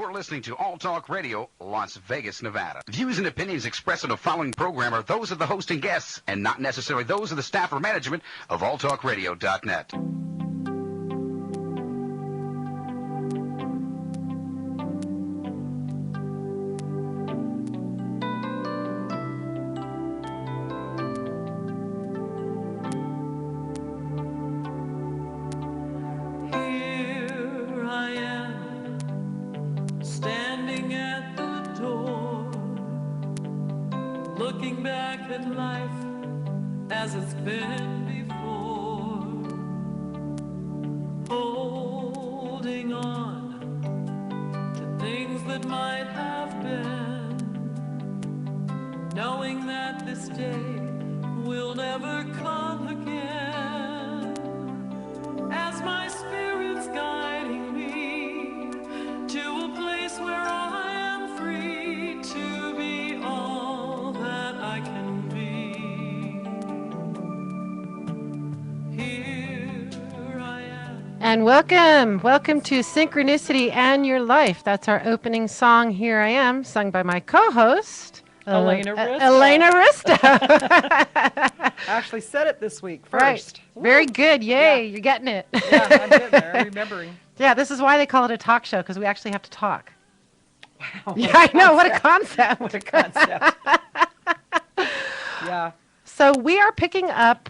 You're listening to All Talk Radio, Las Vegas, Nevada. Views and opinions expressed in the following program are those of the host and guests, and not necessarily those of the staff or management of alltalkradio.net. And welcome to Synchronicity and Your Life. That's our opening song, Here I Am, sung by my co-host, Elena Rista. I actually said it this week first. Right. Very good. Yay, yeah. You're getting it. Yeah, I'm getting there. I'm remembering. Yeah, this is why they call it a talk show, because we actually have to talk. Wow. Yeah, I know. What a concept. What a concept. Yeah. So we are picking up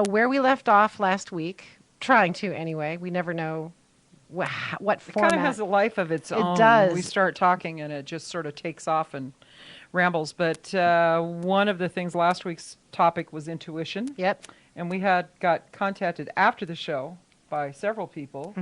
where we left off last week. Trying to, anyway. We never know what format. It kind of has a life of its own. It does. We start talking and it just sort of takes off and rambles. But one of the things, last week's topic was intuition. Yep. And we got contacted after the show by several people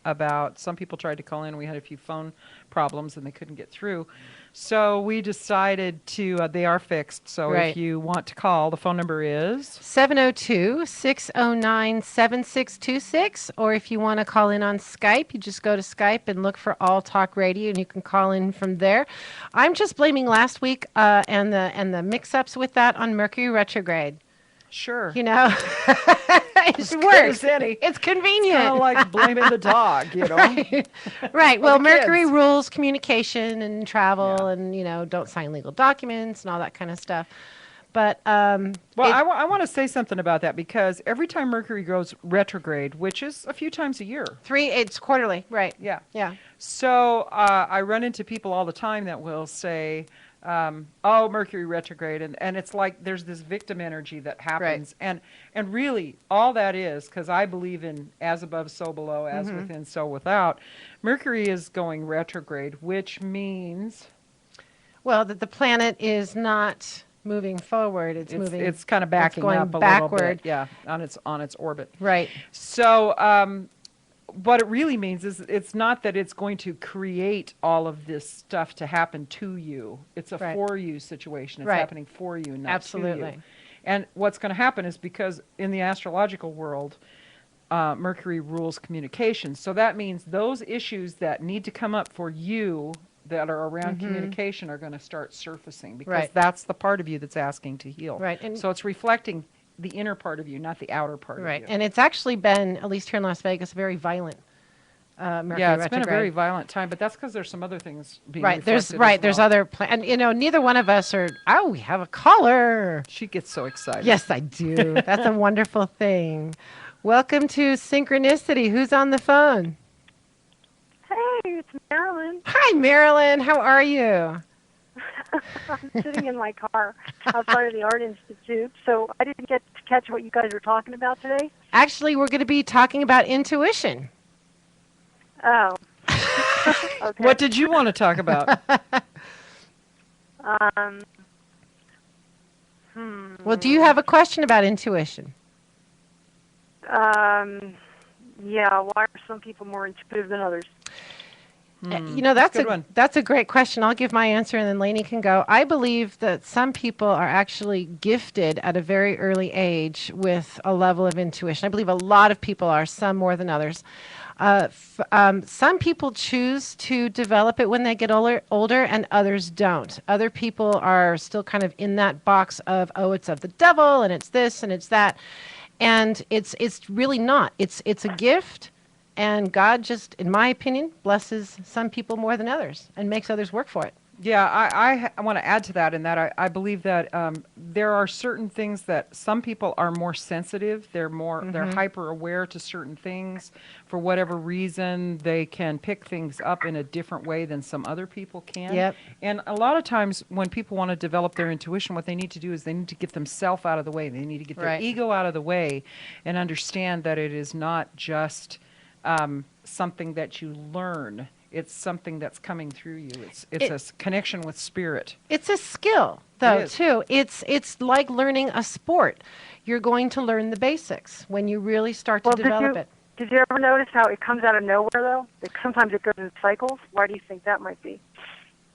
about, some people tried to call in. We had a few phone problems and they couldn't get through. So we decided to, they are fixed. So if you want to call, the phone number is 702-609-7626. Or if you want to call in on Skype, you just go to Skype and look for All Talk Radio and you can call in from there. I'm just blaming last week and the mix-ups with that on Mercury retrograde. Sure. You know, it works. It's convenient. It's kind of like blaming the dog, you know. Right. Well, Mercury rules communication and travel and, you know, don't sign legal documents and all that kind of stuff. But, I want to say something about that because every time Mercury goes retrograde, which is a few times a year. It's quarterly. Right. Yeah. Yeah. So I run into people all the time that will say, oh, Mercury retrograde, and it's like there's this victim energy that happens, and really all that is, because I believe in as above, so below, as within, so without. Mercury is going retrograde, which means, well, that the planet is not moving forward; it's moving. It's kind of backing up a backward. little bit, yeah, on its orbit. Right. So. What it really means is it's not that it's going to create all of this stuff to happen to you. It's a for you situation. It's happening for you, not to you. And what's going to happen is because in the astrological world, Mercury rules communication. So that means those issues that need to come up for you that are around communication are going to start surfacing because that's the part of you that's asking to heal. Right. And so it's reflecting the inner part of you, not the outer part of you. Right, and it's actually been, at least here in Las Vegas, very violent. Mercury it's retrograde. Been a very violent time, but that's because there's some other things being reflected. There's there's other and you know, neither one of us are. Oh, we have a caller. She gets so excited. Yes, I do. That's a wonderful thing. Welcome to Synchronicity. Who's on the phone? Hey, it's Marilyn. Hi, Marilyn. How are you? I'm sitting in my car outside of the Art Institute, so I didn't get to catch what you guys were talking about today. Actually, we're going to be talking about intuition. Oh. Okay. What did you want to talk about? Well, do you have a question about intuition? Yeah, why are some people more intuitive than others? You know, that's a great question. I'll give my answer and then Lainey can go. I believe that some people are actually gifted at a very early age with a level of intuition. I believe a lot of people are, some more than others. Some people choose to develop it when they get older and others don't. Other people are still kind of in that box of, oh, it's of the devil and it's this and it's that. And it's really not. It's a gift. And God just, in my opinion, blesses some people more than others and makes others work for it. Yeah, I want to add to that in that I believe that there are certain things that some people are more sensitive. They're hyper aware to certain things. For whatever reason, they can pick things up in a different way than some other people can. Yep. And a lot of times when people want to develop their intuition, what they need to do is they need to get themselves out of the way. They need to get their ego out of the way and understand that it is not just something that you learn. It's something that's coming through you. It's a connection with spirit. It's a skill, though, too. It's like learning a sport. You're going to learn the basics when you really start to develop it. Did you ever notice how it comes out of nowhere, though? Sometimes it goes in cycles. Why do you think that might be?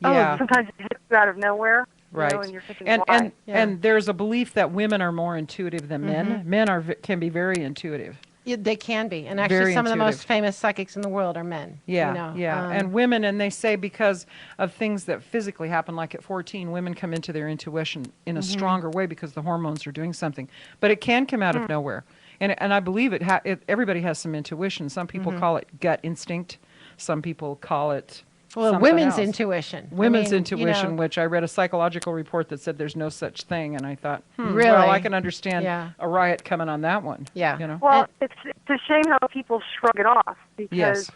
Yeah. Sometimes it hits you out of nowhere. Right. And you're thinking, why? And there's a belief that women are more intuitive than men. Men can be very intuitive. Yeah, they can be. And actually, some of the most famous psychics in the world are men. Yeah, and women, and they say because of things that physically happen, like at 14, women come into their intuition in a stronger way because the hormones are doing something. But it can come out of nowhere. And I believe everybody has some intuition. Some people call it gut instinct. Some people call it women's intuition. Women's intuition, which I read a psychological report that said there's no such thing, and I thought, really? Well, I can understand a riot coming on that one. Yeah. You know? Well, it's a shame how people shrug it off because,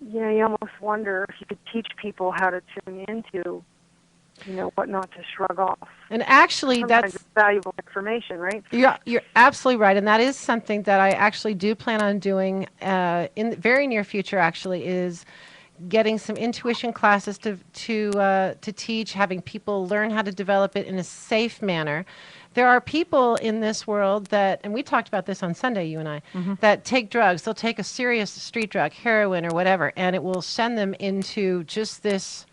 you almost wonder if you could teach people how to tune into, what not to shrug off. And actually, sometimes that's valuable information, right? You're absolutely right, and that is something that I actually do plan on doing in the very near future. Actually, is getting some intuition classes to teach, having people learn how to develop it in a safe manner. There are people in this world that, and we talked about this on Sunday, you and I, that take drugs. They'll take a serious street drug, heroin or whatever, and it will send them into just this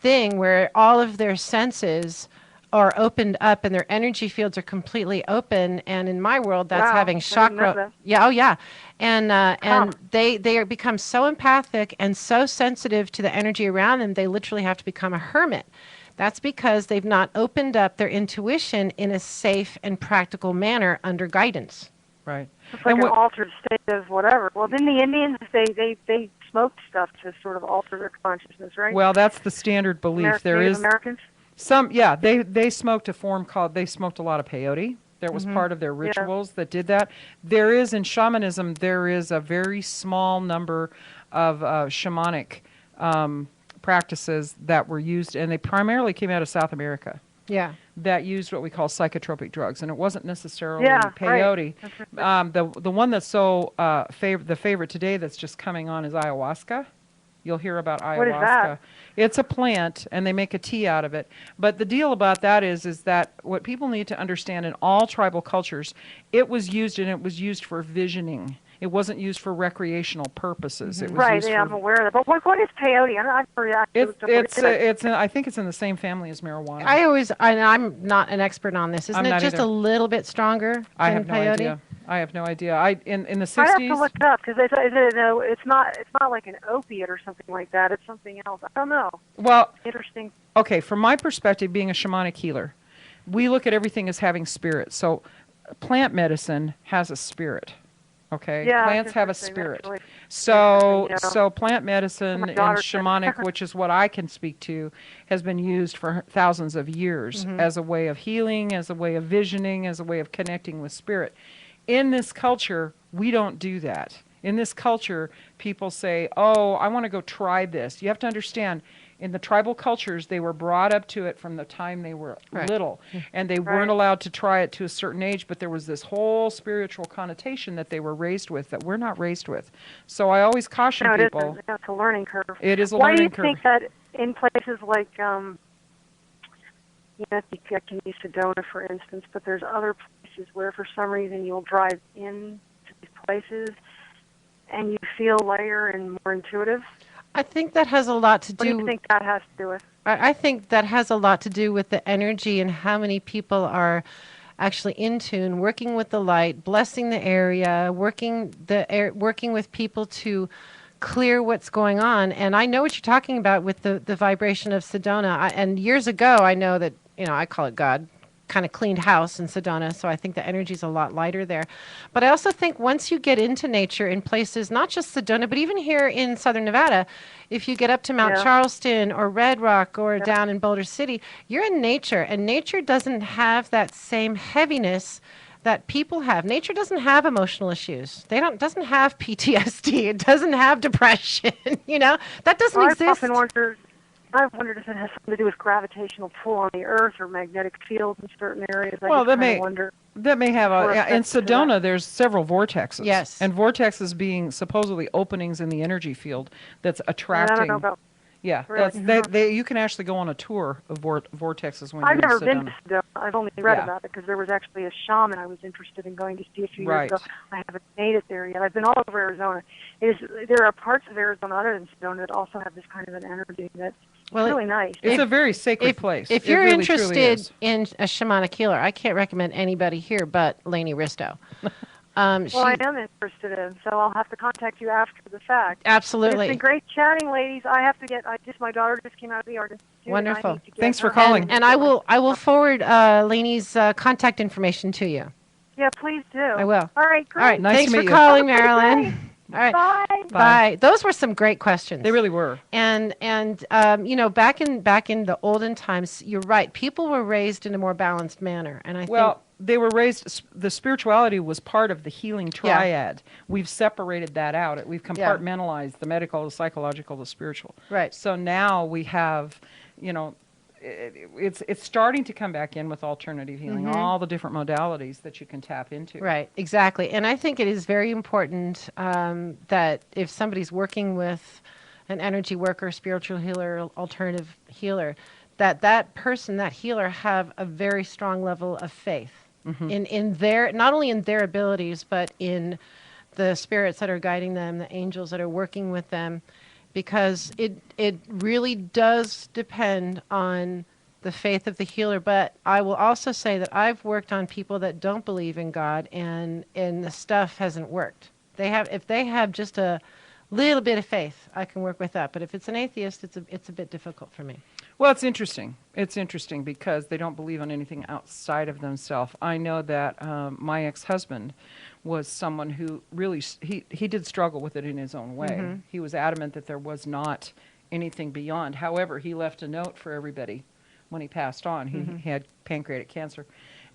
thing where all of their senses are opened up and their energy fields are completely open. And in my world, that's having chakra. Yeah, oh yeah, and they become so empathic and so sensitive to the energy around them. They literally have to become a hermit. That's because they've not opened up their intuition in a safe and practical manner under guidance. Right. It's like an altered state of whatever. Well, then the Indians, they smoked stuff to sort of alter their consciousness, right? Well, that's the standard belief. Native Americans? They smoked a form called, they smoked a lot of peyote. That was part of their rituals that did that. There is, in shamanism, there is a very small number of shamanic practices that were used, and they primarily came out of South America. Yeah. That used what we call psychotropic drugs, and it wasn't necessarily peyote. Right. The one that's so the favorite today that's just coming on is ayahuasca. You'll hear about ayahuasca. What is that? It's a plant, and they make a tea out of it. But the deal about that is that what people need to understand in all tribal cultures, it was used, and it was used for visioning. It wasn't used for recreational purposes. It was used I'm aware of that. But what is peyote? I think it's in the same family as marijuana. I'm not an expert on this. Isn't it just a little bit stronger than peyote? I have no idea. In the 60s. I have to look it up because it's not like an opiate or something like that. It's something else. I don't know. Well, interesting. Okay, from my perspective, being a shamanic healer, we look at everything as having spirit. So, plant medicine has a spirit. Okay, plants have a spirit. So plant medicine and shamanic, which is what I can speak to, has been used for thousands of years as a way of healing, as a way of visioning, as a way of connecting with spirit. In this culture, we don't do that. In this culture, people say, "Oh, I want to go try this." You have to understand, in the tribal cultures, they were brought up to it from the time they were little, and they weren't allowed to try it to a certain age, but there was this whole spiritual connotation that they were raised with that we're not raised with. So I always caution people. It's a learning curve. It is a learning curve. Why do you think that in places like, I can use Sedona, for instance, but there's other places where for some reason you'll drive into these places and you feel lighter and more intuitive? I think that has a lot to do. What do you think that has to do with? I think that has a lot to do with the energy and how many people are actually in tune, working with the light, blessing the area, working with people to clear what's going on. And I know what you're talking about with the vibration of Sedona. And years ago, I know that, I call it God. kind of cleaned house in Sedona, so I think the energy is a lot lighter there. But I also think once you get into nature in places, not just Sedona, but even here in Southern Nevada, if you get up to Mount Charleston or Red Rock or down in Boulder City, you're in nature, and nature doesn't have that same heaviness that people have. Nature doesn't have emotional issues. Doesn't have PTSD. It doesn't have depression. That doesn't exist. I've wondered if it has something to do with gravitational pull on the Earth or magnetic fields in certain areas. Well, that may have in Sedona. There's several vortexes. Yes, and vortexes being supposedly openings in the energy field that's attracting. I don't know about. Yeah, really? You can actually go on a tour of vortexes when I've you're in Sedona. never been to Sedona. I've only read about it because there was actually a shaman I was interested in going to see a few years ago. I haven't made it there yet. I've been all over Arizona. There are parts of Arizona other than Sedona that also have this kind of an energy that's really nice. It's a very sacred place. If you're interested in a shamanic healer, I can't recommend anybody here but Lainey Risto. I am interested in, so I'll have to contact you after the fact. Absolutely. But it's been great chatting, ladies. I have to get. My daughter just came out of the art institute. Wonderful. Thanks for calling. And I will forward Lainey's contact information to you. Yeah, please do. I will. All right, great. All right. Nice Thanks to for meet calling, you. Marilyn. All right. Bye. Bye. Those were some great questions. They really were. And back in the olden times, you're right. People were raised in a more balanced manner, and I think they were raised. The spirituality was part of the healing triad. We've separated that out. We've compartmentalized the medical, the psychological, the spiritual. Right. So now we have, it's starting to come back in with alternative healing, all the different modalities that you can tap into. Right, exactly. And I think it is very important that if somebody's working with an energy worker, spiritual healer, alternative healer, that person, that healer, have a very strong level of faith in their, not only in their abilities, but in the spirits that are guiding them, the angels that are working with them, because it really does depend on the faith of the healer. But I will also say that I've worked on people that don't believe in God, and the stuff hasn't worked. If they have just a little bit of faith, I can work with that. But if it's an atheist, it's a bit difficult for me. Well, it's interesting. It's interesting because they don't believe in anything outside of themselves. I know that my ex-husband was someone who really, he did struggle with it in his own way. He was adamant that there was not anything beyond. However, he left a note for everybody when he passed on. He had pancreatic cancer,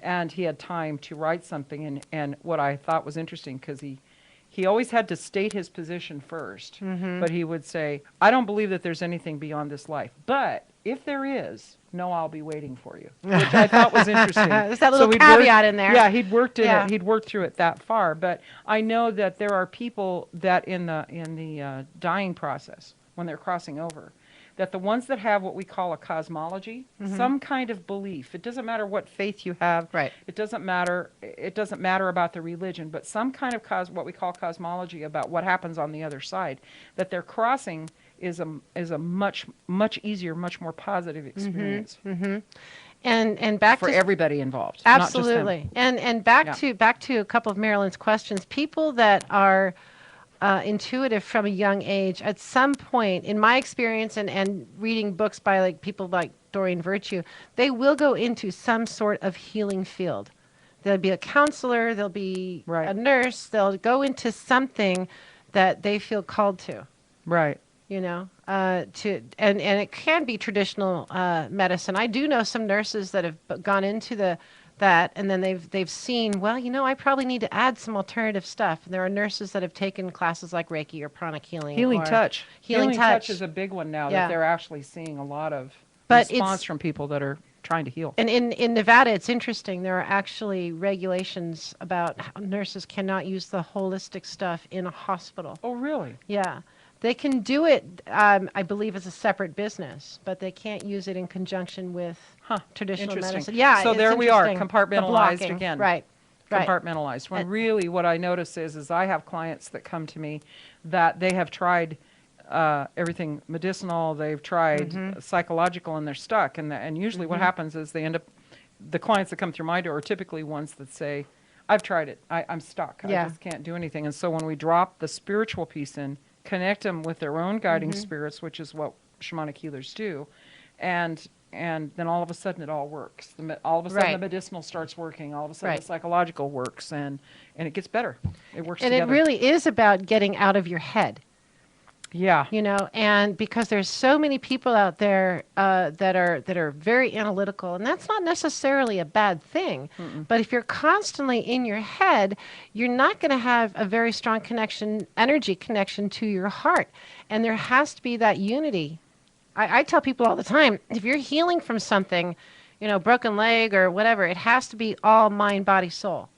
and he had time to write something. And what I thought was interesting, because he always had to state his position first, but he would say, I don't believe that there's anything beyond this life, but if there is, I'll be waiting for you, which I thought was interesting. There's that little caveat in there. Yeah, he'd worked through it that far. But I know that there are people that in the dying process, when they're crossing over, that the ones that have what we call a cosmology, some kind of belief. It doesn't matter what faith you have. Right. It doesn't matter about the religion, but some kind of what we call cosmology about what happens on the other side, that they're crossing is a much easier, much more positive experience. And back for to everybody involved. Absolutely. Not just him. And back to a couple of Marilyn's questions. People that are intuitive from a young age, at some point, in my experience and reading books by like people like Doreen Virtue, they will go into some sort of healing field. There'll be a counselor, there'll be a nurse, they'll go into something that they feel called to. Right. And it can be traditional medicine. I do know some nurses that have gone into that, and then they've seen, I probably need to add some alternative stuff. And there are nurses that have taken classes like Reiki or pranic healing. Healing touch. Healing touch is a big one now that they're actually seeing a lot of response from people that are trying to heal. And in Nevada, it's interesting. There are actually regulations about how nurses cannot use the holistic stuff in a hospital. Oh, really? Yeah. They can do it, I believe, as a separate business, but they can't use it in conjunction with traditional medicine. Yeah, so there we are, compartmentalized again. Right. Compartmentalized. When really what I notice is I have clients that come to me that they have tried everything medicinal, they've tried psychological, and they're stuck. And usually what happens is they end up, the clients that come through my door are typically ones that say, I've tried it, I'm stuck, I just can't do anything. And so when we drop the spiritual piece in, connect them with their own guiding spirits, which is what shamanic healers do, and and then all of a sudden it all works. All of a sudden the medicinal starts working. All of a sudden the psychological works, and it gets better. It works together. And it really is about getting out of your head. Yeah. And because there's so many people out there that are very analytical, and that's not necessarily a bad thing. But if you're constantly in your head, you're not going to have a very strong energy connection to your heart. And there has to be that unity. I tell people all the time, if you're healing from something, broken leg or whatever, it has to be all mind, body, soul.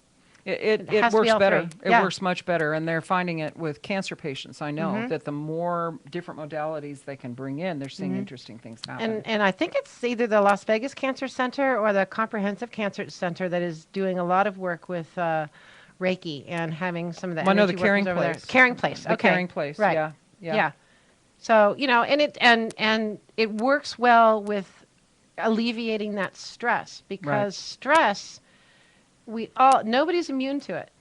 It works better. It works much better, and they're finding it with cancer patients. I know that the more different modalities they can bring in, they're seeing interesting things happen. And I think it's either the Las Vegas Cancer Center or the Comprehensive Cancer Center that is doing a lot of work with Reiki and having some of the energy the Caring Place. There. Caring Place. The Caring Place. Right. Yeah. So and it works well with alleviating that stress, because stress. Nobody's immune to it.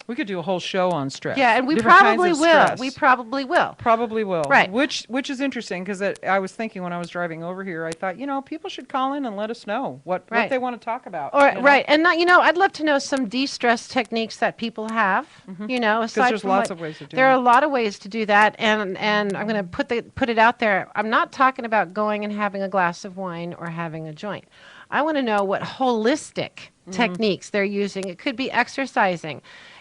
We could do a whole show on stress. Yeah, and we probably will. We probably will. Probably will. Right. Which is interesting, because I was thinking when I was driving over here, I thought, people should call in and let us know what they want to talk about. Right. And I'd love to know some de-stress techniques that people have. Because there's lots of ways to do it. There are a lot of ways to do that, and I'm going to put it out there. I'm not talking about going and having a glass of wine or having a joint. I want to know what holistic techniques they're using. It could be exercising.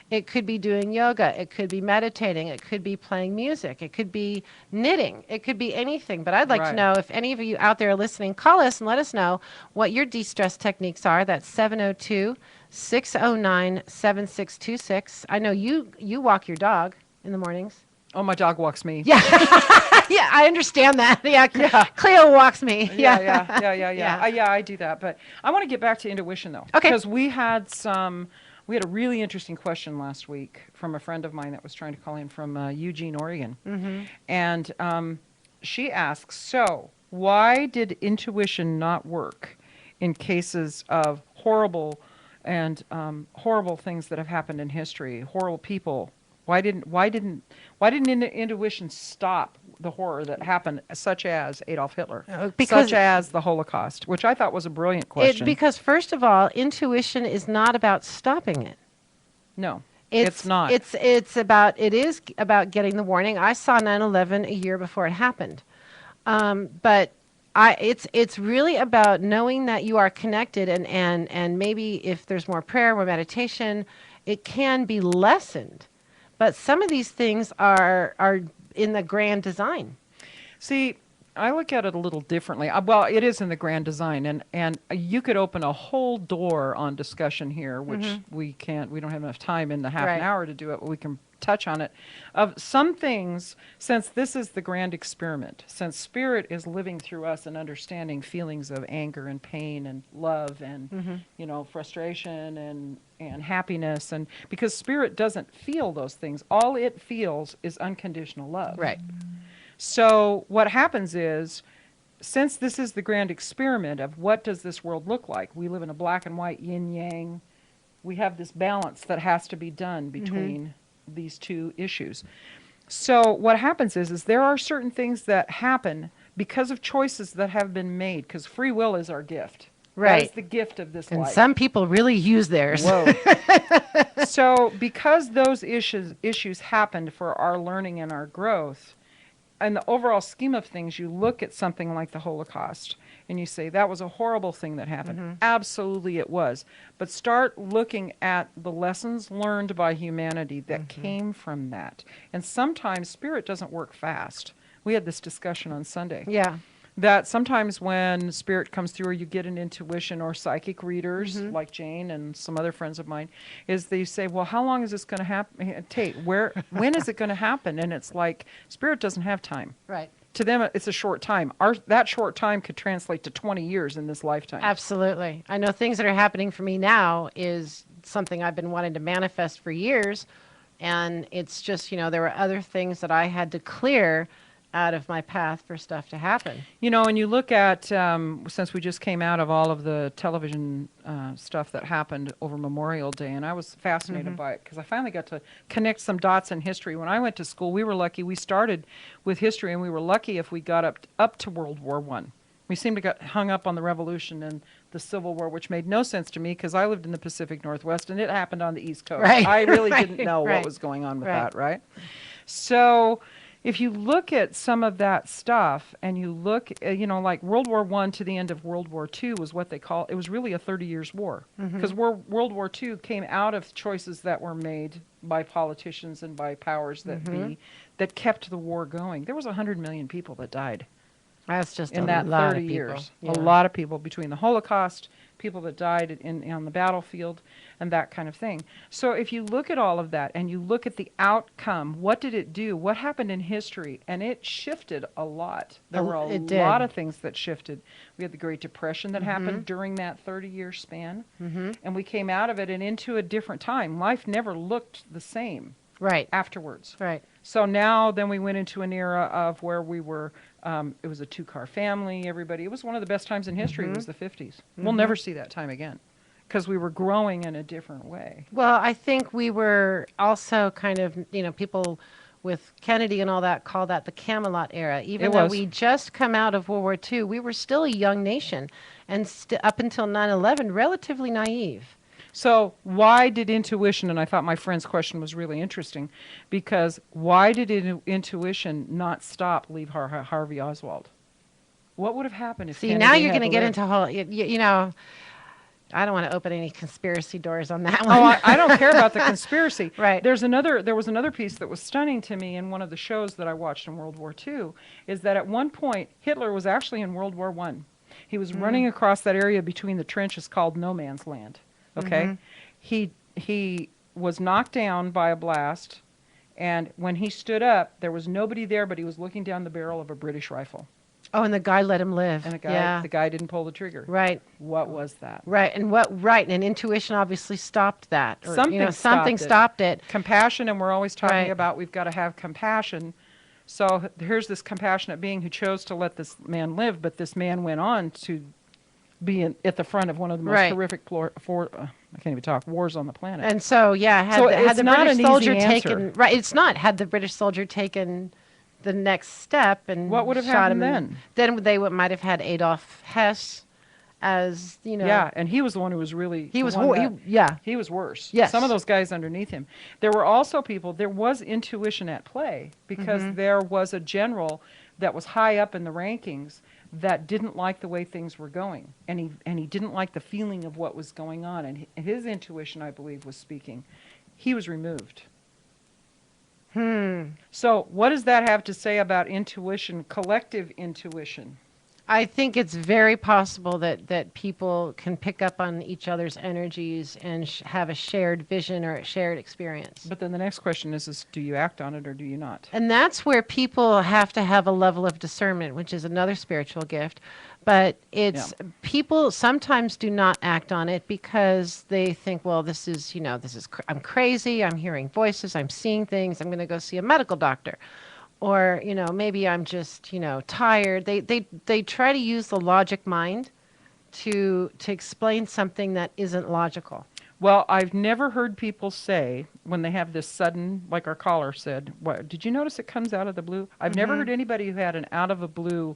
It could be doing yoga. It could be meditating. It could be playing music. It could be knitting. It could be anything. But I'd like to know if any of you out there listening, call us and let us know what your de-stress techniques are. That's 702-609-7626. I know you walk your dog in the mornings. Oh, my dog walks me. Yeah. Yeah, I understand that. Yeah, Cleo walks me. Yeah, I do that. But I want to get back to intuition, though. Okay. Because we had a really interesting question last week from a friend of mine that was trying to call in from Eugene, Oregon. And she asks, so why did intuition not work in cases of horrible things that have happened in history, horrible people? Why didn't intuition stop the horror that happened, such as Adolf Hitler, such as the Holocaust, which I thought was a brilliant question. Because first of all, intuition is not about stopping it. No, it's not. It is about getting the warning. I saw 9/11 a year before it happened, but it's really about knowing that you are connected, and maybe if there's more prayer, more meditation, it can be lessened. But some of these things are in the grand design. See, I look at it a little differently. Well, it is in the grand design, and you could open a whole door on discussion here, which we can't. We don't have enough time in the half an hour to do it, but we can touch on it. Of some things, since this is the grand experiment, since Spirit is living through us and understanding feelings of anger and pain and love and frustration and happiness, and because Spirit doesn't feel those things, all it feels is unconditional love. Right. So what happens is, since this is the grand experiment of what does this world look like, we live in a black and white yin-yang, we have this balance that has to be done between these two issues. So what happens is there are certain things that happen because of choices that have been made, because free will is our gift. Right. That is the gift of this life. And some people really use theirs. Whoa. So because those issues happened for our learning and our growth, in the overall scheme of things, you look at something like the Holocaust and you say, that was a horrible thing that happened. Absolutely it was. But start looking at the lessons learned by humanity that came from that. And sometimes Spirit doesn't work fast. We had this discussion on Sunday. Yeah. That sometimes when Spirit comes through, or you get an intuition, or psychic readers like Jane and some other friends of mine, is they say, well, how long is this going to take? When is it going to happen? And it's like, Spirit doesn't have time. Right. To them, it's a short time. That short time could translate to 20 years in this lifetime. Absolutely. I know things that are happening for me now is something I've been wanting to manifest for years. And it's just, there were other things that I had to clear out of my path for stuff to happen. And you look at, since we just came out of all of the television stuff that happened over Memorial Day, and I was fascinated by it because I finally got to connect some dots in history. When I went to school, we were lucky. We started with history, and we were lucky if we got up to World War I. We seem to get hung up on the Revolution and the Civil War, which made no sense to me because I lived in the Pacific Northwest and it happened on the East Coast. Right. I really Right. didn't know Right. what was going on with that, right? So if you look at some of that stuff and you look, like World War I to the end of World War II was what they call, it was really a 30 years war. Because World War II came out of choices that were made by politicians and by powers that be that kept the war going. There was 100 million people that died. That's just in a that lot 30 of people. years. Yeah. A lot of people between the Holocaust, people that died on the battlefield, and that kind of thing. So if you look at all of that and you look at the outcome, what did it do? What happened in history? And it shifted a lot. There were a lot of things that shifted. We had the Great Depression that happened during that 30-year span, and we came out of it and into a different time. Life never looked the same afterwards. Right. So now then we went into an era of where we were, it was a two-car family, everybody. It was one of the best times in history, was the 50s. We'll never see that time again because we were growing in a different way. Well, I think we were also kind of, people with Kennedy and all that call that the Camelot era. Even though we just come out of World War II, we were still a young nation and up until 9/11, relatively naive. So why did intuition, and I thought my friend's question was really interesting, because why did intuition not stop Lee Harvey Oswald? What would have happened if Kennedy now you're had going to get lived? into whole, I don't want to open any conspiracy doors on that one. Oh, I don't care about the conspiracy. Right. There was another piece that was stunning to me in one of the shows that I watched in World War II, is that at one point Hitler was actually in World War I. He was running across that area between the trenches called No Man's Land. Okay, he was knocked down by a blast, and when he stood up, there was nobody there, but he was looking down the barrel of a British rifle. Oh, and the guy let him live. And the guy didn't pull the trigger. Right. What was that? Right, and intuition obviously stopped that. Or, Something stopped it. Compassion, and we're always talking about we've got to have compassion. So here's this compassionate being who chose to let this man live, but this man went on to be at the front of one of the most horrific I can't even talk, wars on the planet. And so, had the British soldier taken it's not had the British soldier taken the next step and what would have shot happened him, then? Then they might have had Adolf Hess as Yeah, and he was the one who was really he was worse. Yes. Some of those guys underneath him. There were also there was intuition at play because there was a general that was high up in the rankings that didn't like the way things were going, and he didn't like the feeling of what was going on, and his intuition, I believe, was speaking. He was removed. So what does that have to say about intuition, collective intuition? I think it's very possible that people can pick up on each other's energies and have a shared vision or a shared experience. But then the next question is do you act on it or do you not? And that's where people have to have a level of discernment, which is another spiritual gift. But people sometimes do not act on it because they think, well, this is I'm crazy, I'm hearing voices, I'm seeing things, I'm going to go see a medical doctor. Or, maybe I'm just, tired. They try to use the logic mind to explain something that isn't logical. Well, I've never heard people say when they have this sudden, like our caller said, did you notice it comes out of the blue? I've never heard anybody who had an out of the blue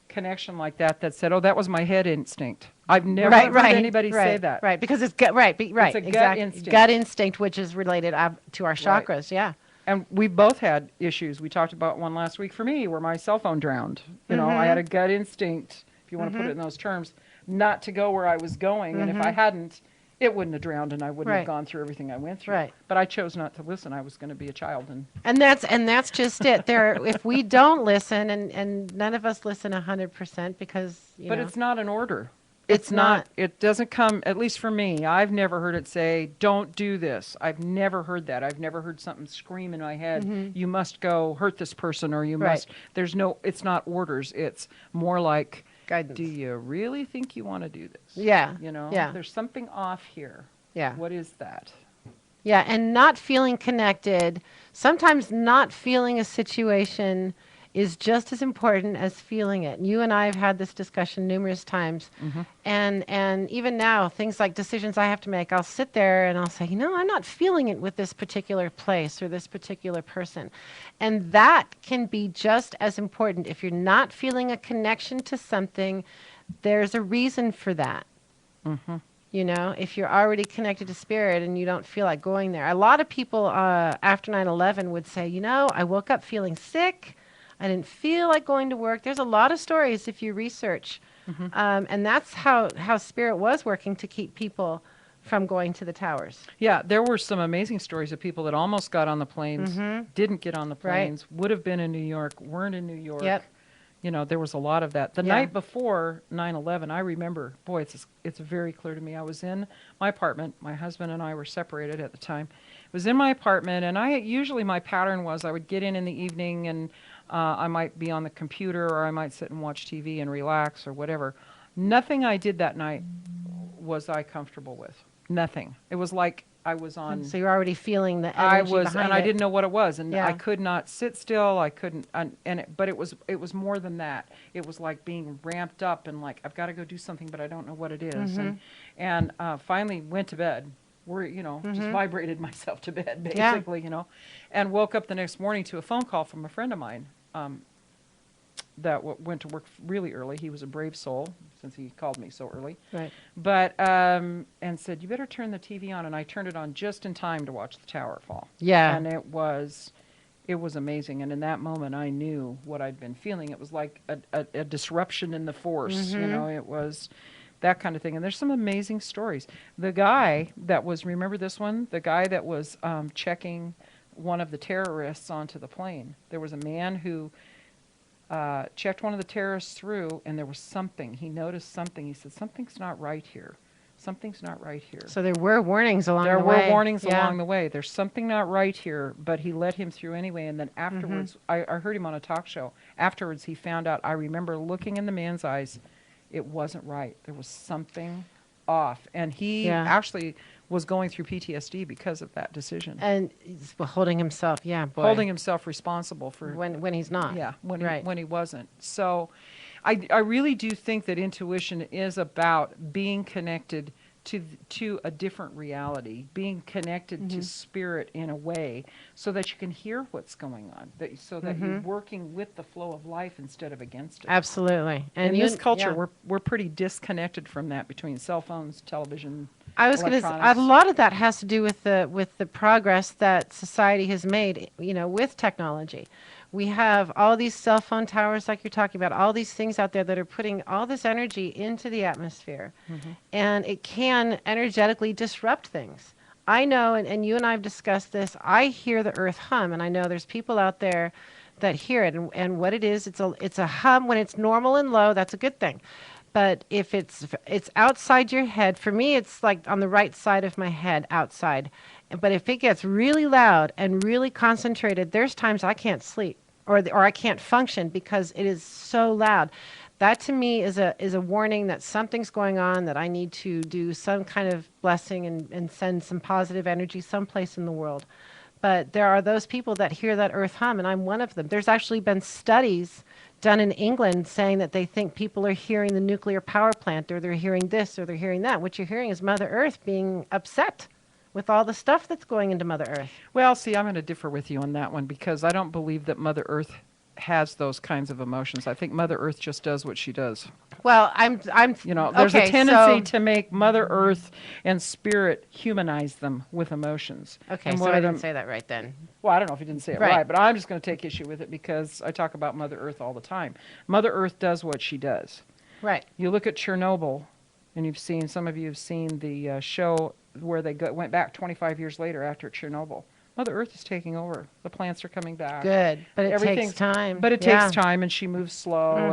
connection like that said, oh, that was my head instinct. I've never heard anybody say that. Right, because it's gut, it's a gut instinct. Gut instinct, which is related to our chakras, And we both had issues. We talked about one last week for me where my cell phone drowned. I had a gut instinct, if you want to put it in those terms, not to go where I was going. And if I hadn't, it wouldn't have drowned and I wouldn't have gone through everything I went through. Right. But I chose not to listen. I was going to be a child. And that's just it. If we don't listen, and none of us listen 100% because, But it's not an order. It's not. It doesn't come, at least for me, I've never heard it say, don't do this. I've never heard that. I've never heard something scream in my head, you must go hurt this person or you must. It's not orders. It's more like, guidance. Do you really think you want to do this? Yeah. There's something off here. Yeah. What is that? Yeah, and not feeling connected, sometimes not feeling a situation is just as important as feeling it. You and I have had this discussion numerous times. And even now, things like decisions I have to make, I'll sit there and I'll say, I'm not feeling it with this particular place or this particular person. And that can be just as important. If you're not feeling a connection to something, there's a reason for that. If you're already connected to spirit and you don't feel like going there. A lot of people after 9/11 would say, I woke up feeling sick. I didn't feel like going to work. There's a lot of stories if you research. And that's how spirit was working to keep people from going to the towers. Yeah, there were some amazing stories of people that almost got on the planes, didn't get on the planes, would have been in New York, weren't in New York. Yep. There was a lot of that. The night before 9/11, I remember, boy, it's very clear to me. I was in my apartment. My husband and I were separated at the time. I was in my apartment, and usually my pattern was I would get in the evening, and I might be on the computer, or I might sit and watch TV and relax or whatever. Nothing I did that night was I comfortable with. Nothing. It was like I was on. So you're already feeling the energy behind it. I didn't know what it was, and I could not sit still. I couldn't, but it was more than that. It was like being ramped up and like I've got to go do something, but I don't know what it is. And finally went to bed. Just vibrated myself to bed basically, and woke up the next morning to a phone call from a friend of mine that went to work really early. He was a brave soul, since he called me so early. Right. But, and said, you better turn the TV on. And I turned it on just in time to watch the tower fall. Yeah. And it was amazing. And in that moment, I knew what I'd been feeling. It was like a disruption in the force. It was that kind of thing. And there's some amazing stories. The guy that was, remember this one? The guy that was checking one of the terrorists onto the plane. There was a man who checked one of the terrorists through, and there was something. He noticed something. He said, something's not right here. Something's not right here. So there were warnings along the way. There were warnings along the way. There's something not right here, but he let him through anyway. And then afterwards, I heard him on a talk show. Afterwards, he found out, I remember looking in the man's eyes, it wasn't right. There was something off. And he actually was going through PTSD because of that decision. And he's holding himself, holding himself responsible for when he's not. Yeah, when he wasn't. So I really do think that intuition is about being connected to a different reality, being connected to spirit in a way so that you can hear what's going on, so that you're working with the flow of life instead of against it. Absolutely. And in this culture, we're pretty disconnected from that between cell phones, television, I was going to say, a lot of that has to do with the progress that society has made, with technology. We have all these cell phone towers like you're talking about, all these things out there that are putting all this energy into the atmosphere. And it can energetically disrupt things. I know, and you and I have discussed this, I hear the earth hum, and I know there's people out there that hear it. And what it is, it's a hum. When it's normal and low, that's a good thing. But if it's outside your head, for me, it's like on the right side of my head, outside. But if it gets really loud and really concentrated, there's times I can't sleep or I can't function because it is so loud. That to me is a warning that something's going on, that I need to do some kind of blessing and send some positive energy someplace in the world. But there are those people that hear that earth hum, and I'm one of them. There's actually been studies done in England saying that they think people are hearing the nuclear power plant, or they're hearing this, or they're hearing that. What you're hearing is Mother Earth being upset with all the stuff that's going into Mother Earth. Well, see, I'm going to differ with you on that one because I don't believe that Mother Earth has those kinds of emotions. I think Mother Earth just does what she does. Well, I'm there's a tendency to make Mother Earth and Spirit humanize them with emotions. Okay, so I didn't say that right then. Well, I don't know if you didn't say it right, but I'm just going to take issue with it because I talk about Mother Earth all the time. Mother Earth does what she does. Right. You look at Chernobyl, and some of you have seen the show where they went back 25 years later after Chernobyl. Mother Earth is taking over. The plants are coming back. Good, but it takes time. But it takes time, and she moves slow,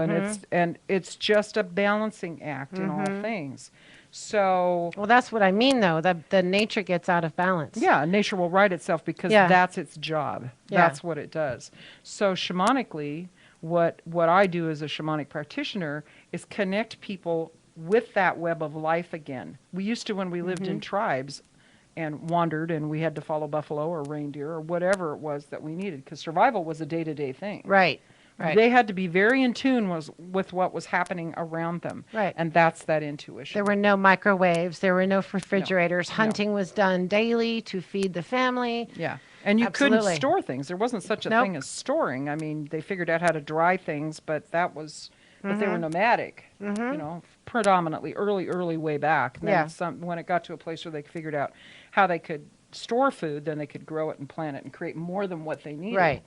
and it's just a balancing act in all things. So, well, that's what I mean, though. That the nature gets out of balance. Yeah, nature will right itself because that's its job. Yeah. That's what it does. So, shamanically, what I do as a shamanic practitioner is connect people with that web of life again. We used to, when we lived in tribes and wandered, and we had to follow buffalo or reindeer or whatever it was that we needed, because survival was a day-to-day thing. Right. Right. They had to be very in tune with what was happening around them. Right. And that's that intuition. There were no microwaves. There were no refrigerators. No. Hunting was done daily to feed the family. Yeah. And you couldn't store things. There wasn't such a thing as storing. I mean, they figured out how to dry things, but that was, but they were nomadic, you know, predominantly early way back. And then when it got to a place where they figured out how they could store food, then they could grow it and plant it and create more than what they needed. Right.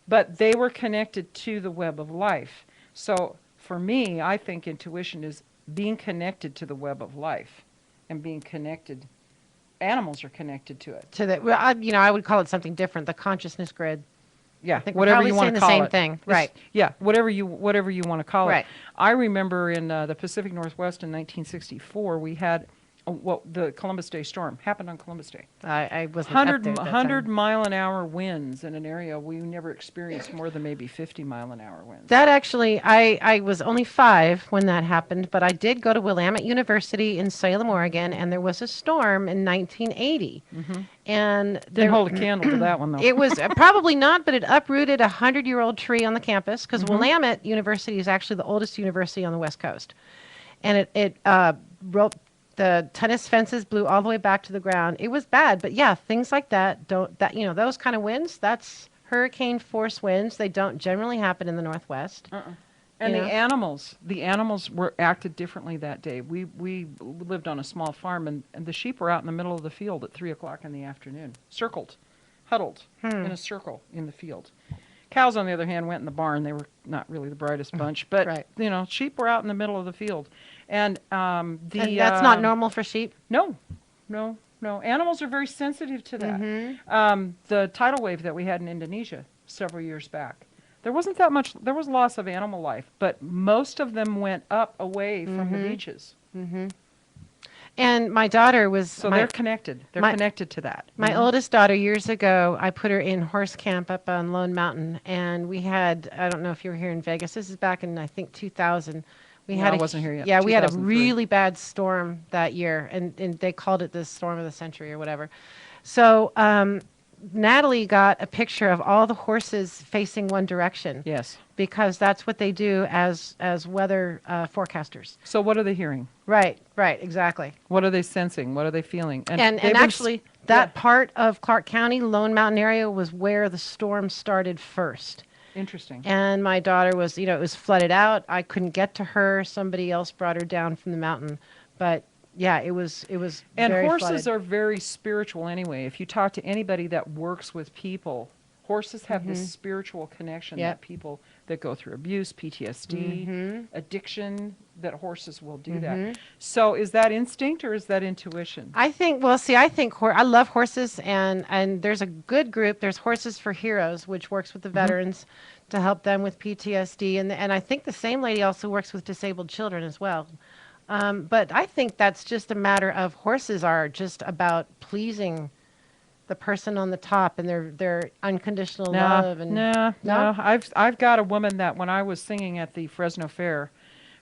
But they were connected to the web of life. So for me, I think intuition is being connected to the web of life and being connected. Animals are connected to it. To the, well, I would call it something different. The consciousness grid. Yeah, I think whatever you want to call it. the same thing, right? Yeah, whatever you want to call it. Right. I remember in the Pacific Northwest in 1964, we had the Columbus Day storm happened on Columbus Day. I wasn't up there at that 100 time. mile an hour winds in an area we never experienced more than maybe 50 mile an hour winds. That actually, I was only 5 when that happened, but I did go to Willamette University in Salem, Oregon, and there was a storm in 1980. And Didn't hold a candle to that one, though. It was probably not, but it uprooted a 100-year-old tree on the campus because Willamette University is actually the oldest university on the West Coast. And it broke. The tennis fences blew all the way back to the ground. It was bad, but yeah, things like that those kind of winds, that's hurricane force winds. They don't generally happen in the Northwest. And the animals were acted differently that day. We lived on a small farm, and the sheep were out in the middle of the field at 3 o'clock in the afternoon, huddled in a circle in the field. Cows, on the other hand, went in the barn. They were not really the brightest bunch, but sheep were out in the middle of the field. And and that's not normal for sheep? No. Animals are very sensitive to that. The tidal wave that we had in Indonesia several years back, there wasn't that much, there was loss of animal life, but most of them went up away from the beaches. And my daughter was... So they're connected. They're connected to that. My oldest daughter, years ago, I put her in horse camp up on Lone Mountain, and we had, I don't know if you were here in Vegas, this is back in, I think, 2000. I wasn't here yet. Yeah, we had a really bad storm that year, and they called it the storm of the century or whatever. So Natalie got a picture of all the horses facing one direction. Yes. Because that's what they do as weather forecasters. So what are they hearing? Right, exactly. What are they sensing? What are they feeling? And actually, that part of Clark County, Lone Mountain area, was where the storm started first. Interesting. And my daughter was, it was flooded out. I couldn't get to her. Somebody else brought her down from the mountain. But yeah, it was and very horses flooded. are very spiritual anyway. If you talk to anybody that works with people, horses have this spiritual connection that people that go through abuse, PTSD, addiction, that horses will do that. So is that instinct or is that intuition? I think, I love horses, and there's a good group. There's Horses for Heroes, which works with the veterans to help them with PTSD. And I think the same lady also works with disabled children as well. But I think that's just a matter of horses are just about pleasing the person on the top and their unconditional love. And No. I've got a woman that when I was singing at the Fresno Fair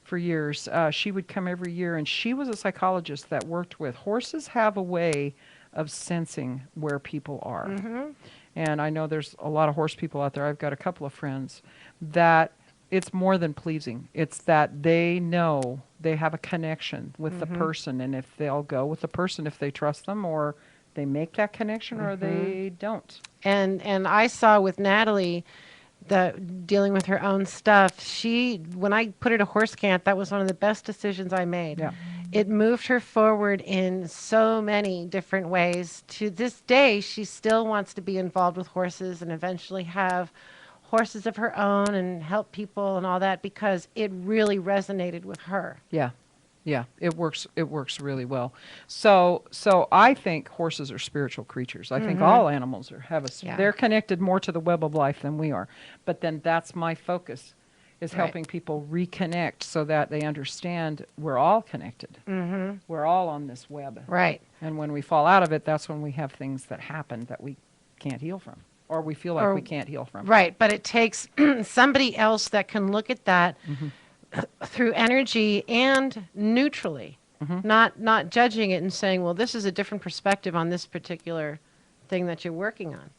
for years, she would come every year, and she was a psychologist that worked with horses. Have a way of sensing where people are. And I know there's a lot of horse people out there. I've got a couple of friends that it's more than pleasing. It's that they know they have a connection with the person, and if they'll go with the person if they trust them, or they make that connection or they don't. And I saw with Natalie, dealing with her own stuff, when I put her to horse camp, that was one of the best decisions I made. Yeah. It moved her forward in so many different ways. To this day, she still wants to be involved with horses and eventually have horses of her own and help people and all that, because it really resonated with her. Yeah, it works really well. So I think horses are spiritual creatures. I think all animals they're connected more to the web of life than we are. But then that's my focus, is helping people reconnect so that they understand we're all connected. We're all on this web. Right. And when we fall out of it, that's when we have things that happen that we can't heal from, or we feel like we can't heal from. Right, but it takes somebody else that can look at that through energy and neutrally, not judging it and saying, well, this is a different perspective on this particular thing that you're working on.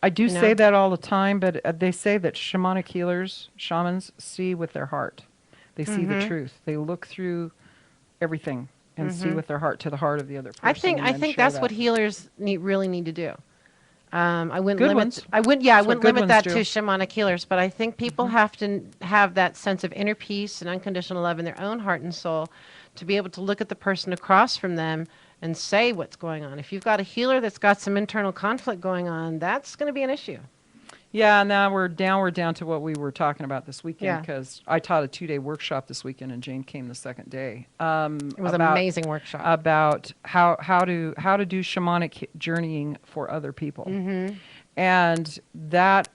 I do say that all the time, but they say that shamans see with their heart. They see the truth. They look through everything and see with their heart to the heart of the other person. I think that's what healers really need to do. I wouldn't Good limit. ones. I wouldn't. Yeah, I wouldn't limit that do. to shamanic healers. But I think people have to have that sense of inner peace and unconditional love in their own heart and soul, to be able to look at the person across from them and say what's going on. If you've got a healer that's got some internal conflict going on, that's going to be an issue. Yeah, now we're down to what we were talking about this weekend, because I taught a 2-day workshop this weekend, and Jane came the second day. It was an amazing workshop about how to do shamanic journeying for other people, and that's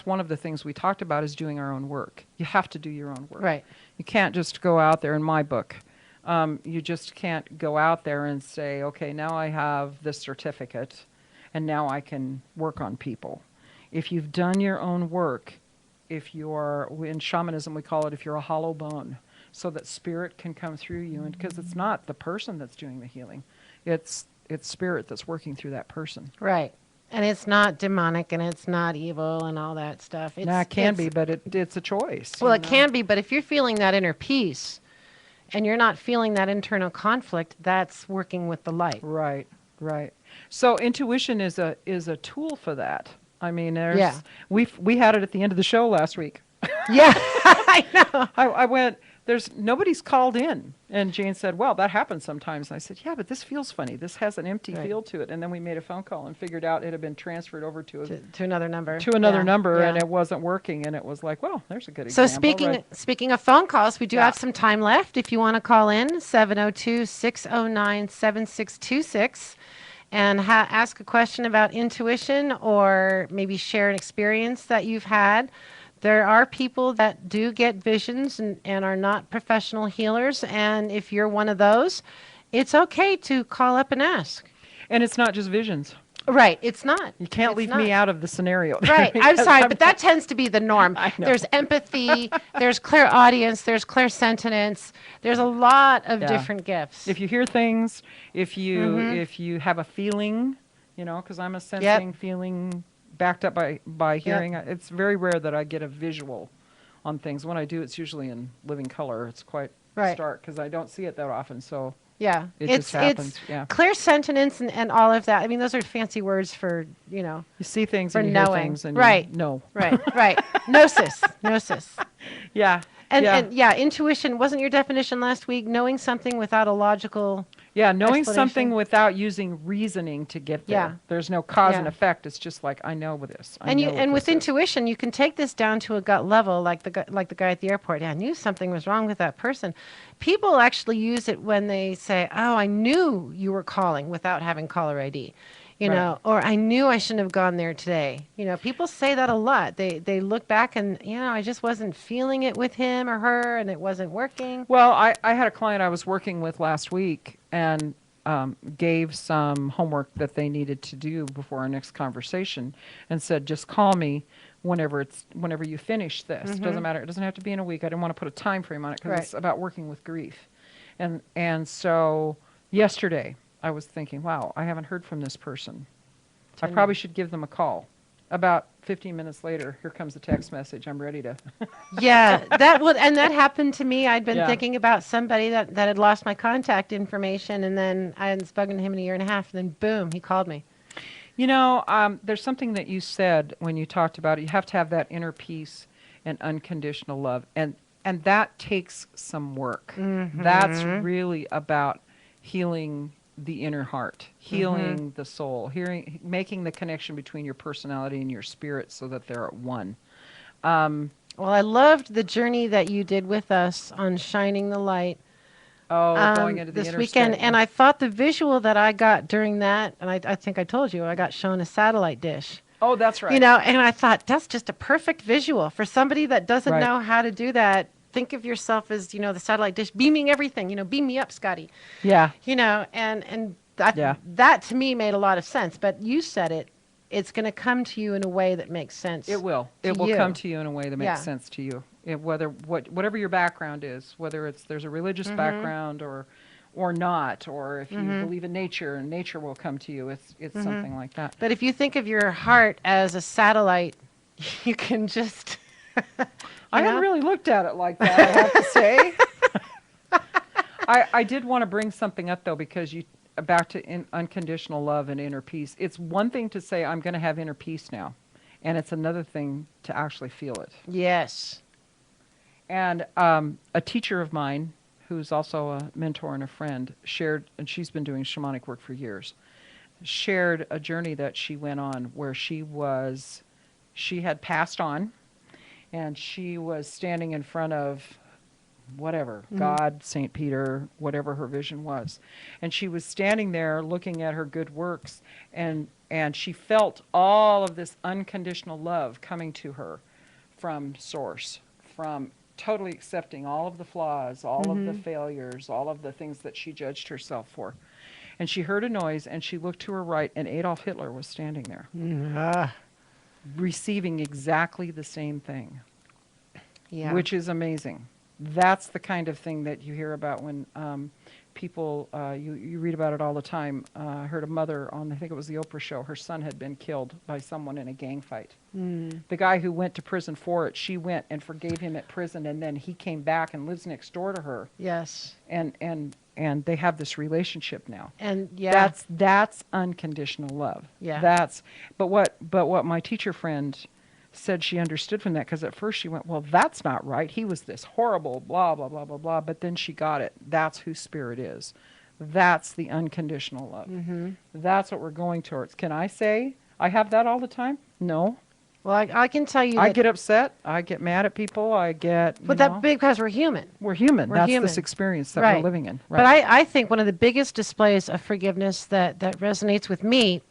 one of the things we talked about, is doing our own work. You have to do your own work. Right. You can't just go out there. In my book, you just can't go out there and say, okay, now I have this certificate, and now I can work on people. If you've done your own work, if you're, in shamanism we call it, if you're a hollow bone, so that spirit can come through you, and because it's not the person that's doing the healing, it's spirit that's working through that person. Right. And it's not demonic, and it's not evil and all that stuff. It can be, but it's a choice. Well, it can be, but if you're feeling that inner peace and you're not feeling that internal conflict, that's working with the light. Right. So intuition is a tool for that. I mean, we had it at the end of the show last week. Yeah, I know. I went, nobody's called in. And Jane said, well, that happens sometimes. And I said, yeah, but this feels funny. This has an empty feel to it. And then we made a phone call and figured out it had been transferred over to another number. To another number, and it wasn't working. And it was like, well, there's a good example. So speaking of phone calls, we do have some time left. If you want to call in, 702-609-7626. And ask a question about intuition, or maybe share an experience that you've had. There are people that do get visions and are not professional healers. And if you're one of those, it's okay to call up and ask. And it's not just visions. Right, it's not. You can't leave me out of the scenario. Right, I'm sorry, but that tends to be the norm. I know. There's empathy, there's clairaudience, there's clairsentience, there's a lot of different gifts. If you hear things, if you have a feeling, because I'm a sensing feeling backed up by hearing, it's very rare that I get a visual on things. When I do, it's usually in living color. It's quite stark, because I don't see it that often, so... Yeah, it just happens. It's clairsentience and all of that. I mean, those are fancy words for, You see things for and you knowing. hear things and right. you know. Right. Gnosis. Yeah. And intuition, wasn't your definition last week, knowing something without a logical knowing something without using reasoning to get there. Yeah. There's no cause and effect. It's just like, I know with this. And with intuition, you can take this down to a gut level, like the guy at the airport. Yeah, I knew something was wrong with that person. People actually use it when they say, oh, I knew you were calling without having caller ID. Or I knew I shouldn't have gone there today. People say that a lot. They look back and, I just wasn't feeling it with him or her, and it wasn't working. Well, I had a client I was working with last week, and gave some homework that they needed to do before our next conversation, and said, just call me whenever you finish this. It doesn't matter. It doesn't have to be in a week. I didn't want to put a time frame on it, because it's about working with grief. And so yesterday, I was thinking, wow, I haven't heard from this person. I probably should give them a call. About 15 minutes later, here comes a text message. I'm ready to. Yeah, that happened to me. I'd been thinking about somebody that had lost my contact information, and then I hadn't spoken to him in a year and a half, and then boom, he called me. There's something that you said when you talked about it. You have to have that inner peace and unconditional love, and that takes some work. That's really about healing the inner heart, healing the soul, making the connection between your personality and your spirit so that they're at one. Well, I loved the journey that you did with us on shining the light. Going into the this interstate. weekend, and I thought the visual that I got during that, and I think I told you, I got shown a satellite dish. Oh, that's right. And I thought that's just a perfect visual for somebody that doesn't know how to do that. Think of yourself as, the satellite dish beaming everything, beam me up, Scotty. Yeah. And that to me made a lot of sense. But you said it's going to come to you in a way that makes sense. It will. It will come to you in a way that makes sense to you. Whatever your background is, whether there's a religious background or or not, or if you believe in nature, and nature will come to you. It's something like that. But if you think of your heart as a satellite, you can just... I haven't really looked at it like that, I have to say. I did want to bring something up, though, because back to unconditional love and inner peace. It's one thing to say, I'm going to have inner peace now. And it's another thing to actually feel it. Yes. And a teacher of mine, who's also a mentor and a friend, shared, and she's been doing shamanic work for years, shared a journey that she went on where she had passed on, and she was standing in front of whatever, God, St. Peter, whatever her vision was. And she was standing there looking at her good works, and she felt all of this unconditional love coming to her from Source, from totally accepting all of the flaws, all of the failures, all of the things that she judged herself for. And she heard a noise, and she looked to her right, and Adolf Hitler was standing there, receiving exactly the same thing, which is amazing. That's the kind of thing that you hear about when people, you read about it all the time. I heard a mother on, I think it was the Oprah show, her son had been killed by someone in a gang fight. The guy who went to prison for it, she went and forgave him at prison, and then he came back and lives next door to her. Yes. And they have this relationship now. And that's unconditional love. Yeah. But what my teacher friend said she understood from that, because at first she went, well, that's not right. He was this horrible, blah, blah, blah, blah, blah. But then she got it. That's who spirit is. That's the unconditional love. That's what we're going towards. Can I say I have that all the time? No. Well, I can tell you I get upset. I get mad at people. I get, But that's because we're human. We're human. That's human. this experience that we're living in. Right. But I think one of the biggest displays of forgiveness that resonates with me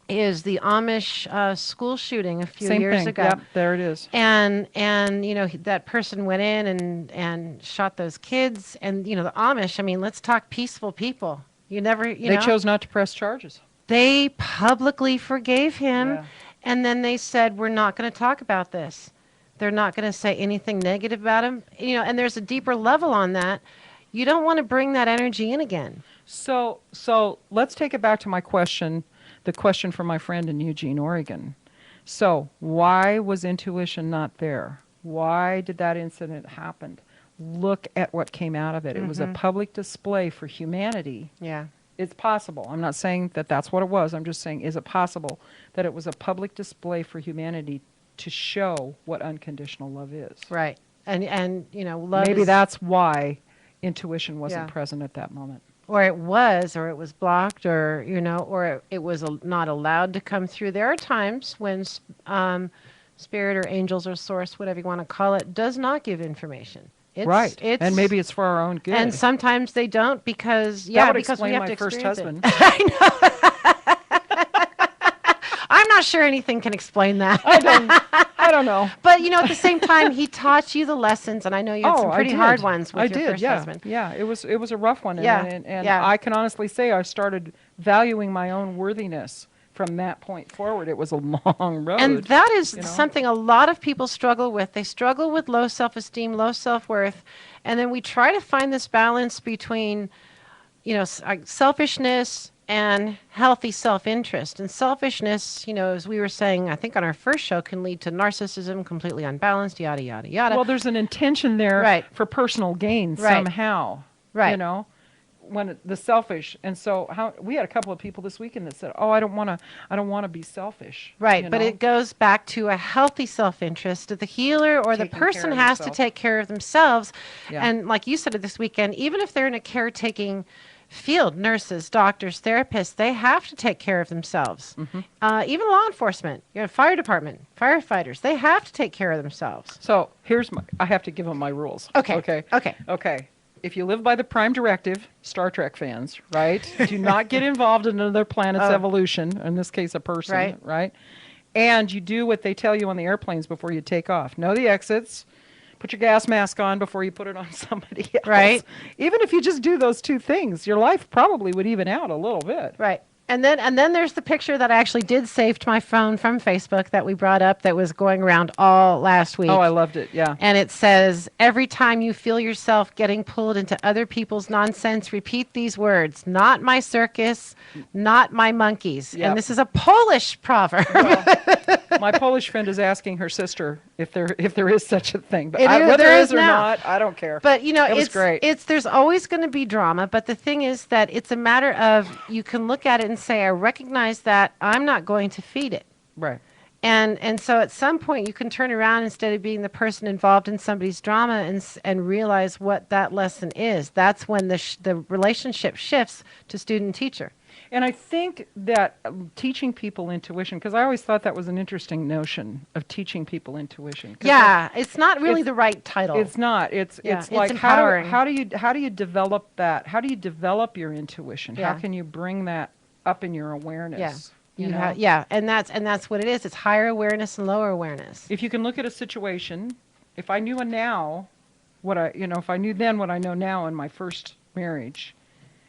is the Amish school shooting a few years ago. Yep, there it is. And that person went in and shot those kids. And the Amish, I mean, let's talk peaceful people. They chose not to press charges. They publicly forgave him. Yeah. And then they said, we're not going to talk about this. They're not going to say anything negative about him. And there's a deeper level on that. You don't want to bring that energy in again. So let's take it back to my question, the question from my friend in Eugene, Oregon. So why was intuition not there? Why did that incident happen? Look at what came out of it. It was a public display for humanity. Yeah. It's possible. I'm not saying that that's what it was. I'm just saying, is it possible that it was a public display for humanity to show what unconditional love is? Right. And love Maybe that's why intuition wasn't present at that moment. Or it was blocked, or it was not allowed to come through. There are times when spirit or angels or source, whatever you want to call it, does not give information. And maybe it's for our own good. And sometimes they don't because that would because explain we have my to first experience husband. I know. I'm not sure anything can explain that. I don't know. But at the same time, he taught you the lessons, and I know you had some pretty hard ones with your first husband. Yeah, it was a rough one. And Yeah. I can honestly say I started valuing my own worthiness from that point forward. It was a long road. And that is something a lot of people struggle with. They struggle with low self-esteem, low self-worth, and then we try to find this balance between, selfishness and healthy self-interest. And selfishness, as we were saying, I think on our first show, can lead to narcissism, completely unbalanced, yada, yada, yada. Well, there's an intention there for personal gain somehow. Right. When the selfish, and so we had a couple of people this weekend that said, "Oh, I don't want to be selfish." Right, but it goes back to a healthy self-interest. The healer or the person has to take care of themselves, and like you said this weekend, even if they're in a caretaking field, nurses, doctors, therapists, they have to take care of themselves. Even law enforcement, fire department, firefighters, they have to take care of themselves. So I have to give them my rules. Okay. If you live by the Prime Directive, Star Trek fans, right? Do not get involved in another planet's evolution, in this case a person, right? And you do what they tell you on the airplanes before you take off. Know the exits. Put your gas mask on before you put it on somebody else. Right. Even if you just do those two things, your life probably would even out a little bit. Right. And then there's the picture that I actually did save to my phone from Facebook that we brought up that was going around all last week. Oh, I loved it. Yeah. And it says, every time you feel yourself getting pulled into other people's nonsense, repeat these words: not my circus, not my monkeys. Yep. And this is a Polish proverb. Well, my Polish friend is asking her sister if there is such a thing. But whether there there is is or now. not, I don't care. But it was great. There's always going to be drama. But the thing is that it's a matter of, you can look at it and say, I recognize that, I'm not going to feed it. Right. And so at some point you can turn around, instead of being the person involved in somebody's drama, and realize what that lesson is. That's when the relationship shifts to student-teacher. And I think that teaching people intuition, because I always thought that was an interesting notion of teaching people intuition. Yeah, it's not really the right title. It's not. It's like empowering. how do you develop that? How do you develop your intuition? Yeah. How can you bring that up in your awareness? Yeah. You know? And that's what it is. It's higher awareness and lower awareness. If you can look at a situation, if I knew now if I knew then what I know now in my first marriage,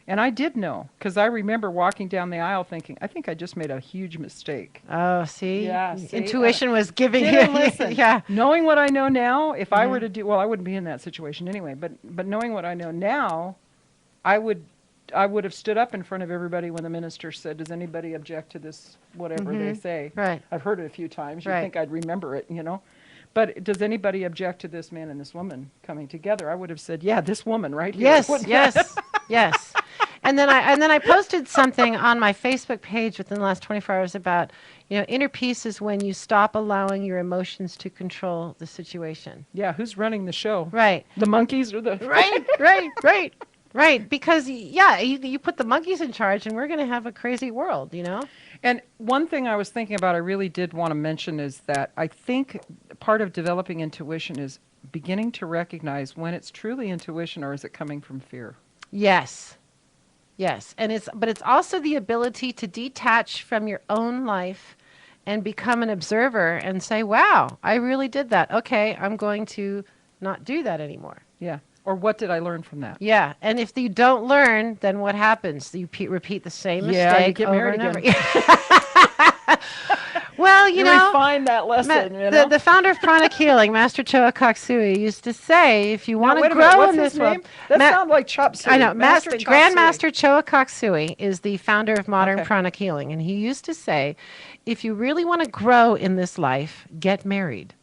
and I did know, because I remember walking down the aisle thinking, I think I just made a huge mistake. Oh, see? Yeah, see? Intuition was giving you. Listen. Yeah. Knowing what I know now, if I were to do, well, I wouldn't be in that situation anyway, but knowing what I know now, I would have stood up in front of everybody when the minister said, does anybody object to this, whatever they say? Right. I've heard it a few times. You'd Right. think I'd remember it, But does anybody object to this man and this woman coming together? I would have said, yeah, this woman right here. Yes. Yes. And then I posted something on my Facebook page within the last 24 hours about, inner peace is when you stop allowing your emotions to control the situation. Yeah, who's running the show? Right. The monkeys or the... Right. Because, you put the monkeys in charge and we're going to have a crazy world, And one thing I was thinking about, I really did want to mention, is that I think part of developing intuition is beginning to recognize when it's truly intuition or is it coming from fear. Yes. And it's also the ability to detach from your own life and become an observer and say, wow, I really did that. Okay, I'm going to not do that anymore. Yeah. Or what did I learn from that? Yeah. And if you don't learn, then what happens? You repeat the same mistake you get over married and again. over. Well, you refine that lesson. The founder of Pranic Healing, Master Choa Koksui, used to say, if you want to grow in this world, that sounds like chop suey. I know. Grandmaster Chop Choa Koksui is the founder of modern Pranic Healing, and he used to say, if you really want to grow in this life, get married.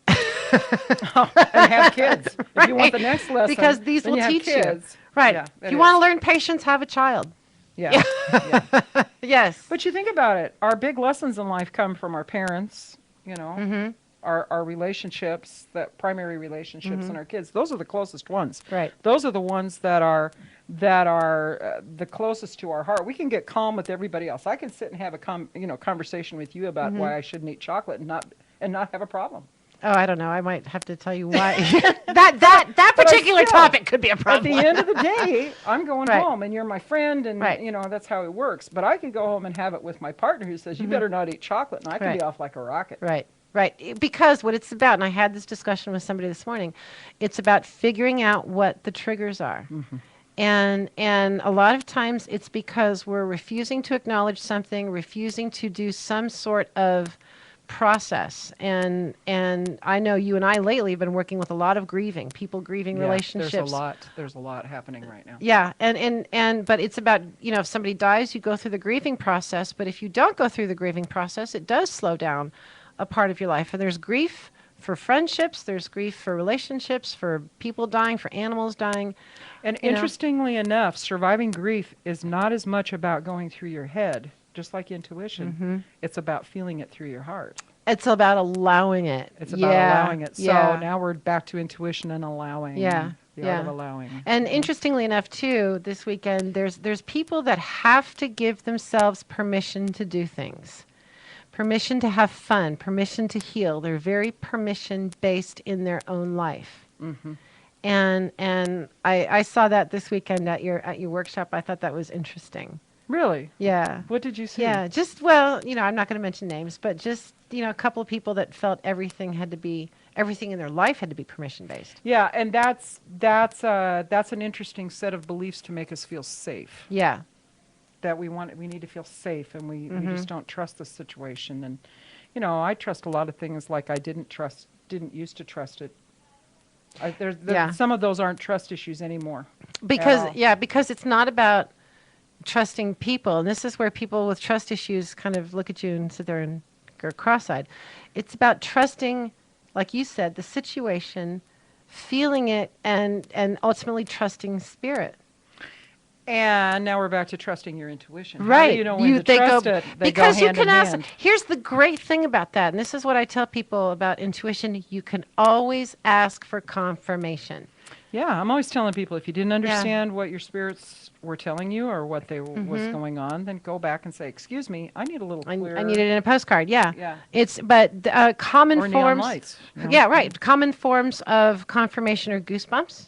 And have kids. Right. If you want the next lesson, because these will teach you. Right. Yeah, if you want to learn patience, have a child. Yeah. Yes. But you think about it. Our big lessons in life come from our parents, our relationships, that primary relationships, and our kids. Those are the closest ones. Right. Those are the ones that are the closest to our heart. We can get calm with everybody else. I can sit and have a conversation with you about why I shouldn't eat chocolate and not have a problem. Oh, I don't know. I might have to tell you why. that particular topic could be a problem. At the end of the day, I'm going Right. home, and you're my friend, and Right. That's how it works. But I could go home and have it with my partner who says, "You better not eat chocolate," and I can be off like a rocket. Right. Because what it's about, and I had this discussion with somebody this morning, it's about figuring out what the triggers are. And a lot of times it's because we're refusing to acknowledge something, refusing to do some sort of process. And I know you and I lately have been working with a lot of grieving, people grieving relationships. There's a lot happening right now. Yeah, but it's about, if somebody dies, you go through the grieving process, but if you don't go through the grieving process, it does slow down a part of your life. And there's grief for friendships, there's grief for relationships, for people dying, for animals dying. And interestingly enough, surviving grief is not as much about going through your head, just like intuition. It's about feeling it through your heart. It's about allowing it. It's about allowing it. So now we're back to intuition and allowing. The art of allowing. And interestingly enough, too, this weekend, there's people that have to give themselves permission to do things. Permission to have fun, permission to heal. They're very permission-based in their own life. And I saw that this weekend at your workshop. I thought that was interesting. Really? Yeah. What did you see? Yeah, I'm not going to mention names, but just, a couple of people that felt everything in their life had to be permission-based. Yeah, and that's an interesting set of beliefs to make us feel safe. Yeah. that we need to feel safe, and we just don't trust the situation. And I trust a lot of things like I didn't used to trust it. Some of those aren't trust issues anymore. Because it's not about trusting people, and this is where people with trust issues kind of look at you and sit there and go cross-eyed. It's about trusting, like you said, the situation, feeling it, and ultimately trusting spirit. And now we're back to trusting your intuition. Right. How do you know when to trust it? They go hand in hand. Here's the great thing about that, and this is what I tell people about intuition. You can always ask for confirmation. Yeah, I'm always telling people, if you didn't understand what your spirits were telling you or what was going on, then go back and say, excuse me, I need a little clearer. I need it in a postcard, yeah. Common or forms. Neon lights, Yeah, right. Common forms of confirmation are goosebumps.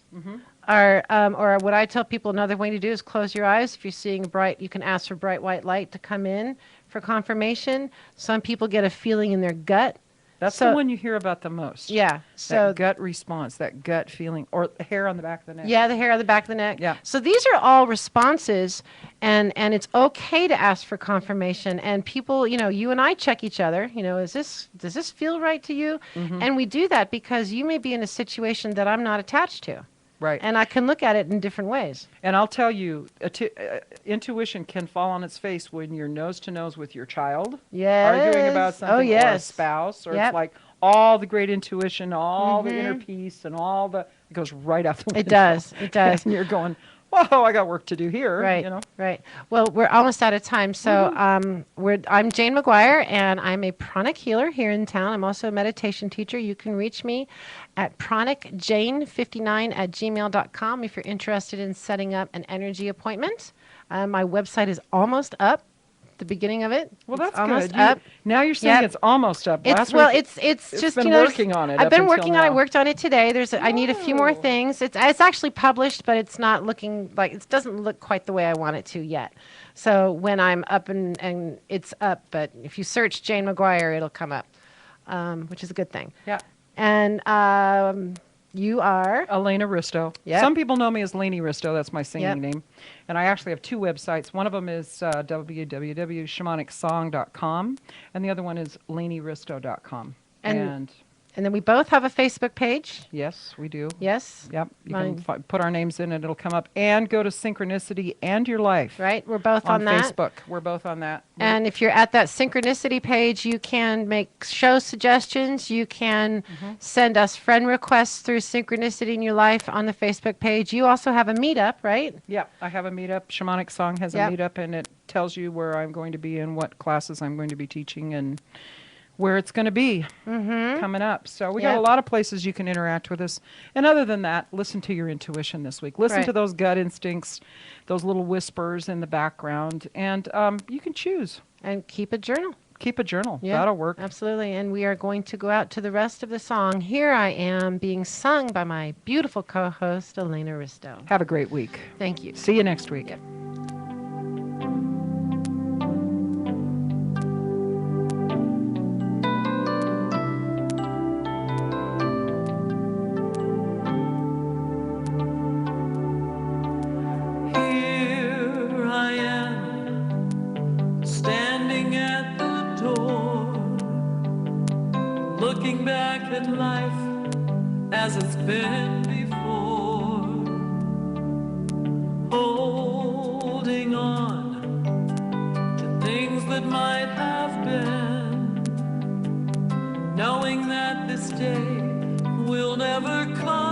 Or what I tell people, another way to do is close your eyes. If you're seeing you can ask for bright white light to come in for confirmation. Some people get a feeling in their gut. That's the one you hear about the most. Yeah. So that gut response, that gut feeling, or the hair on the back of the neck. Yeah, the hair on the back of the neck. Yeah. So these are all responses, and it's okay to ask for confirmation. And people, you and I check each other. Does this feel right to you? And we do that because you may be in a situation that I'm not attached to. Right. And I can look at it in different ways. And I'll tell you, intuition can fall on its face when you're nose to nose with your child, arguing about something, or a spouse, or it's like all the great intuition, all the inner peace, and it goes right out the window. It does. And you're going, whoa, I got work to do here. Right, right. Well, we're almost out of time. So I'm Jane McGuire, and I'm a pranic healer here in town. I'm also a meditation teacher. You can reach me at pranicjane59@gmail.com if you're interested in setting up an energy appointment. My website is almost up. The beginning of it. Well, that's almost good. Up. Now you're saying it's almost up. It's just been working on it. I've been working on it. I worked on it today. I need a few more things. It's actually published, but it's not looking like it doesn't look quite the way I want it to yet. So when I'm up and it's up, but if you search Jane McGuire, it'll come up, which is a good thing. Yeah. And you are Elena Risto. Yep. Some people know me as Lainey Risto. That's my singing name. And I actually have two websites. One of them is www.shamanicsong.com, and the other one is laineyristo.com. And then we both have a Facebook page. Yes, we do. Yes. Yep. You can put our names in and it'll come up. And go to Synchronicity and Your Life. Right. We're both on that. Facebook. We're both on that. And if you're at that Synchronicity page, you can make show suggestions. You can send us friend requests through Synchronicity in Your Life on the Facebook page. You also have a meetup, right? Yeah, I have a meetup. Shamanic Song has a meetup, and it tells you where I'm going to be and what classes I'm going to be teaching and where it's going to be coming up. So we got a lot of places you can interact with us. And other than that, listen to your intuition this week. Listen to those gut instincts, those little whispers in the background, and you can choose. And keep a journal. Keep a journal. Yeah, that'll work. Absolutely. And we are going to go out to the rest of the song. Here I Am, being sung by my beautiful co-host, Elena Risto. Have a great week. Thank you. See you next week. Yep. Looking back at life as it's been before, holding on to things that might have been, knowing that this day will never come.